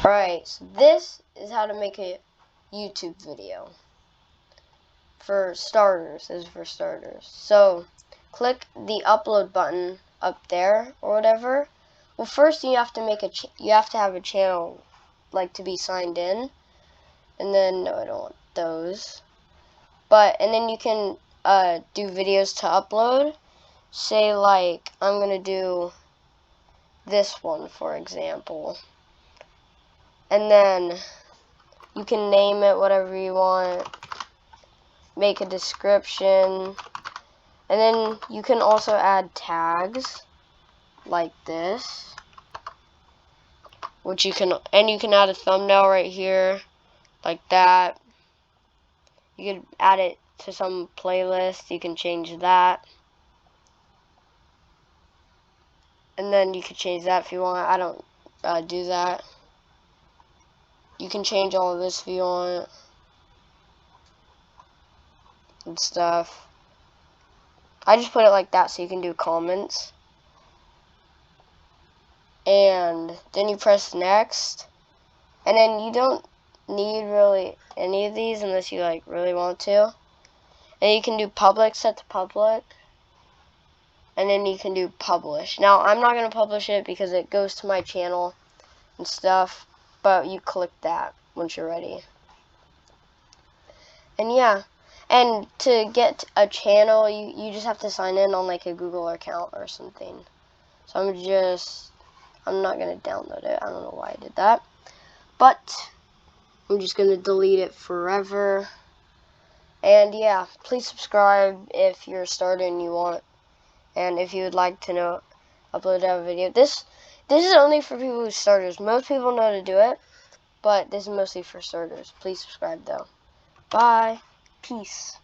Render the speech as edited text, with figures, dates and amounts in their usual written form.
Alright, so this is how to make a YouTube video. For starters, this is for starters. So, click the upload button up there or whatever. Well, first you have to make you have to have a channel, like, to be signed in. And then, no, I don't want those. And then you can do videos to upload. Say, like, I'm gonna do this one, for example. And then you can name it whatever you want, make a description, and then you can also add tags like this, which you can add a thumbnail right here like that. You could add it to some playlist, you can change that. And then you could change that if you want. I don't do that. You can change all of this if you want and stuff. I just put it like that so you can do comments. And then you press next. And then you don't need really any of these unless you like really want to. And you can do public, set to public. And then you can do publish. Now I'm not going to publish it because it goes to my channel and stuff. But you click that once you're ready. And yeah. And to get a channel, you just have to sign in on like a Google account or something. So I'm not going to download it. I don't know why I did that. But I'm just going to delete it forever. And yeah, please subscribe if you're a starter and you want. And if you would like to upload a video. This is only for people who are starters. Most people know how to do it, but this is mostly for starters. Please subscribe though. Bye. Peace.